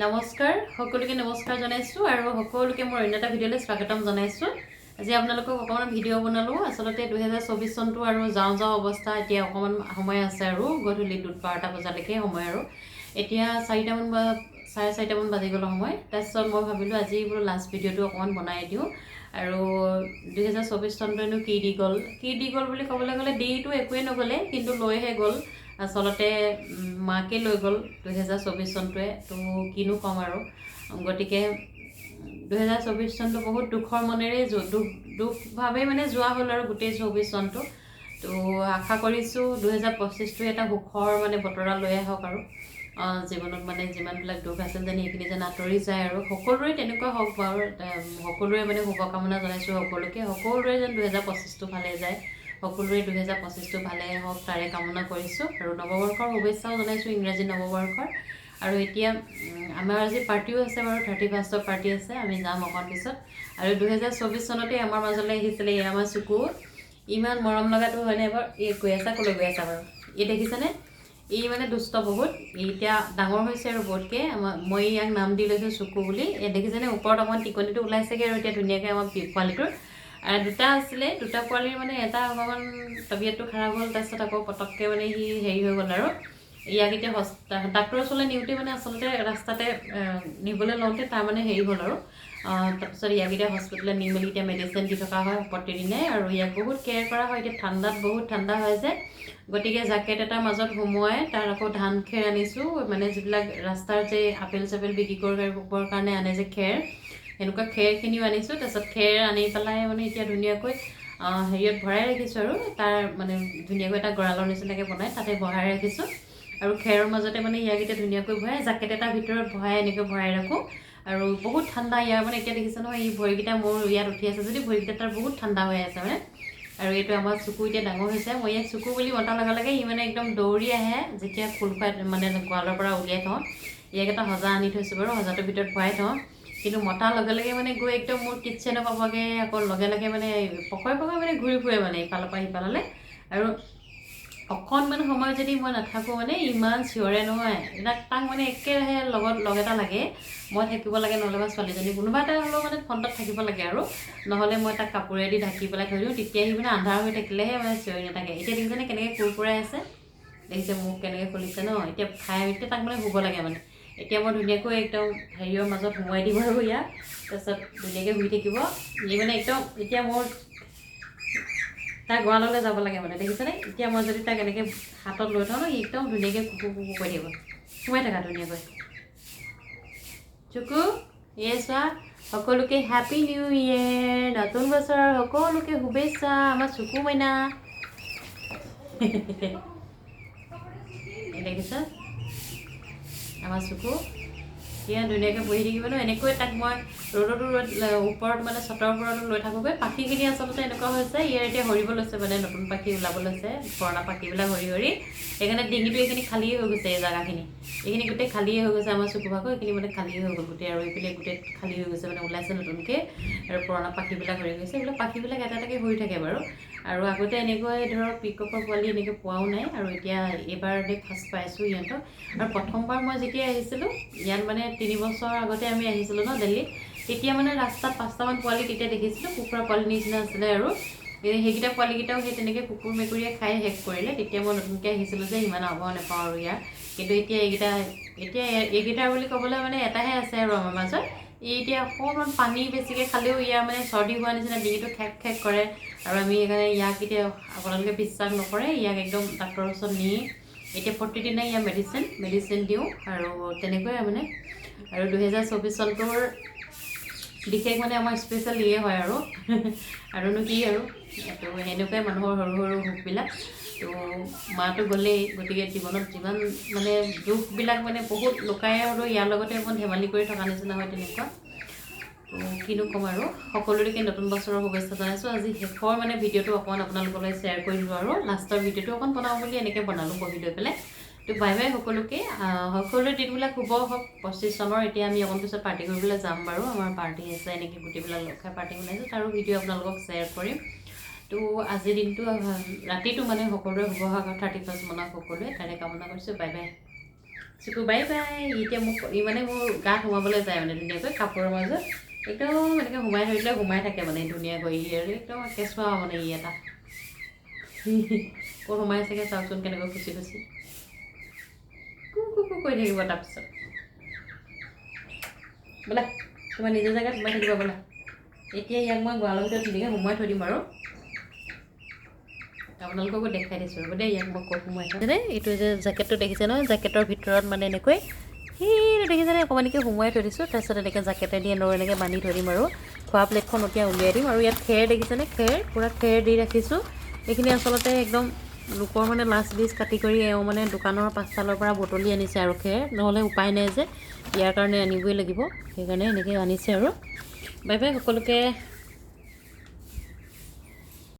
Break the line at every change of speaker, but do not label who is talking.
নমস্কাৰ সকলোকে নমস্কাৰ জনাইছো আৰু সকলোকে মোৰ অন্য এটা ভিডিঅ'লৈ স্বাগতম জনাইছো। আজি আপোনালোকক অকমান ভিডিঅ' বনালো। আসলতে 2024 চনটো আৰু যাও অৱস্থা এতিয়া অকমান সময় আছে আৰু গধূলি 12টা বজালৈকে সময় আৰু এতিয়া 4টা মান 4:30 মান বাজি গ'ল সময়। তাৰপিছত মই ভাবিলো আজি বোলো লাষ্ট ভিডিঅ'টো অকমান বনাই দিও আৰু 2024 চনটো কি দি গ'ল বুলি ক'বলৈ গ'লে দিটো একোৱে নগ'লে কিন্তু লৈহে গ'ল। আসলতে মাকে লৈ গ'ল 2024 চনটোৱে তো কিনো কম আৰু গতিকে 2024 চনটো বহুত দুখৰ মনেৰে দুখ ভাৱে মানে যোৱা হ'ল আৰু গোটেই 24 চনটো। তো আশা কৰিছো 2025টো এটা সুখৰ মানে বতৰা লৈ আহক আৰু জীৱনত মানে যিমানবিলাক দুখ আছিল যেন সেইখিনি যেন আঁতৰি যায় আৰু সকলোৰে তেনেকুৱা হওক বাৰু সকলোৰে মানে শুভকামনা জনাইছো সকলোৰে যেন 2025টো ভালে যায়। সকলোৰে 2025টো ভালে হওক তাৰে কামনা কৰিছো আৰু নৱবৰ্ষৰ শুভেচ্ছাও জনাইছো ইংৰাজী নৱবৰ্ষৰ। আৰু এতিয়া আমাৰ আজি পাৰ্টিও আছে বাৰু 31ৰ পাৰ্টি আছে আমি যাম অকণ পিছত। আৰু 2024 চনতে আমাৰ মাজলৈ আহিছিলে আমাৰ চুকু ইমান মৰম লগাটো হয়নে এবাৰ এই গৈ আছা ক'লৈ গৈ আছা বাৰু এই দেখিছেনে ই মানে দুষ্ট বহুত এতিয়া ডাঙৰ হৈছে আৰু বহুতকে মই ইয়াক নাম দি লৈছো চুকু বুলি এই দেখিছেনে ওপৰত অকমান টিকনিটো ওলাইছেগে আৰু এতিয়া ধুনীয়াকৈ আমাৰ পোৱালিটোৰ আৰু দুটা আছিলে দুটা পোৱালিৰ মানে এটা অকমান তবিয়তটো খাৰাপ হ'ল তাৰপিছত আকৌ পটককে মানে সি হেৰি হৈ গ'ল আৰু ইয়াক এতিয়া ডাক্তৰৰ ওচৰলৈ নিওঁতে মানে আচলতে ৰাস্তাতে নিবলৈ লওঁতে তাৰ মানে হেৰি হ'ল আৰু তাৰপিছত ইয়াক এতিয়া হস্পিটেলত নি মেলি এতিয়া মেডিচিন দি থকা হয় প্ৰতিদিনে আৰু ইয়াক বহুত কেয়াৰ কৰা হয়। এতিয়া ঠাণ্ডাত বহুত ঠাণ্ডা হয় যে গতিকে জাকেট এটাৰ মাজত সোমোৱাই তাৰ আকৌ ধান খেৰ আনিছোঁ মানে যিবিলাক ৰাস্তাৰ যে আপেল চাপেল বিক্ৰী কৰিবৰ কাৰণে আনে যে খেৰ এনেকুৱা খেৰখিনিও আনিছোঁ। তাৰপিছত খেৰ আনি পেলাই মানে এতিয়া ধুনীয়াকৈ হেৰিয়ত ভৰাই ৰাখিছোঁ আৰু তাৰ মানে ধুনীয়াকৈ এটা গঁৰালৰ নিচিনাকৈ বনাই তাতে বহাই ৰাখিছোঁ আৰু খেৰৰ মাজতে মানে ইয়াক এতিয়া ধুনীয়াকৈ ভৰাই জাকেট এটাৰ ভিতৰত ভৰাই এনেকৈ ভৰাই ৰাখোঁ আৰু বহুত ঠাণ্ডা ইয়াৰ মানে এতিয়া দেখিছে নহয় এই ভৰিকেইটা মোৰ ইয়াত উঠি আছে যদি ভৰিকেইটা তাৰ বহুত ঠাণ্ডা হৈ আছে মানে। আৰু এইটো আমাৰ চুকু এতিয়া ডাঙৰ হৈছে মই ইয়াক চুকু বুলি মতাৰ লগে লগে ই মানে একদম দৌৰি আহে যেতিয়া খোল খুৱাই মানে গঁৰালৰ পৰা উলিয়াই থওঁ ইয়াক এটা সজা আনি থৈছোঁ বাৰু সজাটোৰ ভিতৰত ভৰাই থওঁ কিন্তু মতাৰ লগে লগে মানে গৈ একদম মোৰ কিটচেনৰ পাবগৈ আকৌ লগে লগে মানে পকৰে মানে ঘূৰি ফুৰে মানে ইফালৰ পৰা সিফাললৈ আৰু অকণমান সময় যদি মই নাথাকোঁ মানে ইমান চিঞৰে নহয় তাক মানে একেৰাহে লগত লগ এটা লাগে মই থাকিব লাগে নহ'লে বা ছোৱালীজনী কোনোবা এটা হ'লেও মানে ফ্ৰণ্টত থাকিব লাগে আৰু নহ'লে মই তাক কাপোৰেদি ঢাকি পেলাই থৈ দিওঁ তেতিয়া সি মানে আন্ধাৰ হৈ থাকিলেহে মানে চিঞৰি নাথাকে। এতিয়া দেখিছেনে কেনেকৈ কুৰকুৰাই আছে দেখিছে মোক কেনেকৈ খুলিছে ন এতিয়া খাই এতিয়া তাক মানে শুব লাগে মানে এতিয়া মই ধুনীয়াকৈ একদম হেৰিয়ৰ মাজত সোমোৱাই দিম আৰু ইয়াক তাৰপিছত ধুনীয়াকৈ শুই থাকিব ই মানে একদম এতিয়া মোৰ তাৰ গঁৰাললৈ যাব লাগে মানে দেখিছেনে এতিয়া মই যদি তাক এনেকৈ হাতত লৈ থওঁ ন একদম ধুনীয়াকৈ কুকু কুকু কৰি থাকিব সোমাই থাকা ধুনীয়াকৈ চুকু এই চোৱা সকলোকে হেপী নিউ ইয়েৰ নতুন বছৰৰ সকলোকে শুভেচ্ছা আমাৰ চুকু মইনা দেখিছা আমাৰ চুকু এতিয়া ধুনীয়াকৈ বহি থাকিব ন এনেকৈ তাক মই ৰ'দতো ওপৰত মানে চটৰ ওপৰতো লৈ থাকোঁগৈ পাখিখিনি আচলতে এনেকুৱা হৈছে ইয়াৰ এতিয়া সৰিব লৈছে মানে নতুন পাখি ওলাব লৈছে পুৰণা পাখিবিলাক সৰি সেইকাৰণে ডিঙিটো এইখিনি খালী হৈ গৈছে এই জেগাখিনি এইখিনি গোটেই খালীয়ে হৈ গৈছে আমাৰ চকু ভাগৰ এইখিনি মানে খালী হৈ গ'ল গোটেই আৰু এইফালে গোটেই খালী হৈ গৈছে মানে ওলাইছে নতুনকৈ আৰু পুৰণা পাখিবিলাক সৰি গৈছে এইবিলাক পাখিবিলাক এটা এটাকৈ সৰি থাকে বাৰু আৰু আগতে এনেকৈ ধৰক পিককৰ পোৱালি এনেকৈ পোৱাও নাই আৰু এতিয়া এইবাৰ ফাৰ্ষ্ট পাইছোঁ ইহঁতক আৰু প্ৰথমবাৰ মই যেতিয়া আহিছিলোঁ ইয়াত মানে 3 বছৰ আগতে আমি আহিছিলোঁ ন দিল্লীত তেতিয়া মানে ৰাস্তাত 5টামান পোৱালি তেতিয়া দেখিছিলোঁ কুকুৰা পোৱালি নিচিনা আছিলে আৰু সেইকেইটা পোৱালিকেইটাও সেই তেনেকৈ কুকুৰ মেকুৰীয়ে খাই শেষ কৰিলে তেতিয়া মই নতুনকৈ আহিছিলোঁ যে ইমান আভাও নাপাওঁ আৰু ইয়াৰ কিন্তু এতিয়া এইকেইটা বুলি ক'বলৈ মানে এটাহে আছে আৰু আমাৰ মাজত এতিয়া অকণমান পানী বেছিকৈ খালেও ইয়াৰ মানে চৰ্দি হোৱা নিচিনা ডিঙিটো খেক কৰে আৰু আমি সেইকাৰণে ইয়াক এতিয়া আপোনালোকে বিশ্বাস নকৰে ইয়াক একদম ডাক্তৰৰ ওচৰত নি এতিয়া প্ৰতিদিনে ইয়াৰ মেডিচিন দিওঁ আৰু তেনেকৈ মানে আৰু 2024 চনটোৰ বিশেষ মানে আমাৰ স্পেচিয়েল ইয়ে হয় আৰুনো কি আৰু তো সেনেকুৱাই মানুহৰ সৰু সৰু সুখবিলাক তো মাটো গ'লেই গতিকে জীৱনত যিমান মানে দুখবিলাক মানে বহুত লুকাই আৰু ইয়াৰ লগতে অকণ ধেমালি কৰি থকা নিচিনা হয় তেনেকুৱা তো কিনো ক'ম আৰু সকলোকে নতুন বছৰৰ শুভেচ্ছা জনাইছোঁ। আজি শেষৰ মানে ভিডিঅ'টো অকণ আপোনালোকলৈ শ্বেয়াৰ কৰিলোঁ আৰু লাষ্টৰ ভিডিঅ'টো অকণ বনাওঁ বুলি এনেকৈ বনালোঁ বহি লৈ পেলাই তো বাই বাই সকলোকে সকলোৰে দিনবিলাক শুভ হওক 25 চনৰ এতিয়া আমি অকণ পিছত পাৰ্টি কৰিবলৈ যাম বাৰু আমাৰ পাৰ্টি আছে এনেকৈ গোটেইবিলাক লগ খাই পাৰ্টি বনাইছোঁ তাৰো ভিডিঅ' আপোনালোকক শ্বেয়াৰ কৰিম। তো আজিৰ দিনটো ৰাতিটো মানে সকলোৰে শুভ হওক 31 মনাওক সকলোৱে তাৰে কামনা কৰিছোঁ bye bye. Chiku bye bye এতিয়া মোক মানে মোৰ গাত সোমাবলৈ যায় মানে ধুনীয়াকৈ কাপোৰৰ মাজত একদম এনেকৈ সোমাই ধৰিলে সোমাই থাকে মানে ধুনীয়াকৈ আৰু একদম কেঁচুৱা মানে এটা ক'ত সোমাই চাগে চাওকচোন কেনেকৈ খুচি খুচি কু কু কু কৰি থাকিব তাৰপিছত বোলা তোমাৰ নিজৰ জেগাত সোমাই থাকিব বোলা এতিয়া ইয়াক মই গঁৰালৰ ভিতৰত ধুনীয়াকৈ সোমাই থৈ দিম আৰু আপোনালোককো দেখাই দিছোঁ ৰ'ব দেই ইয়াক মই ক'ত সোমাই থওঁ দেই এইটো যে জেকেটটো দেখিছে নহয় জেকেটৰ ভিতৰত মানে এনেকৈ সেইটো দেখিছেনে অকণমানিকৈ সোমোৱাই থৈ দিছোঁ তাৰপিছত এনেকৈ জেকেটেদি এনেকৈ বান্ধি থৈ দিম আৰু খোৱা প্লেটখন এতিয়া উলিয়াই দিম আৰু ইয়াত খেৰ দেখিছেনে খেৰ পূৰা খেৰ দি ৰাখিছোঁ এইখিনি আচলতে একদম লোকৰ মানে লাষ্ট ডিছ কাটি কৰি এওঁ মানে দোকানৰ পাছফালৰ পৰা বুটলি আনিছে আৰু খেৰ নহ'লে উপায় নাই যে ইয়াৰ কাৰণে আনিবই লাগিব সেইকাৰণে এনেকৈ আনিছে আৰু বাই বাই সকলোকে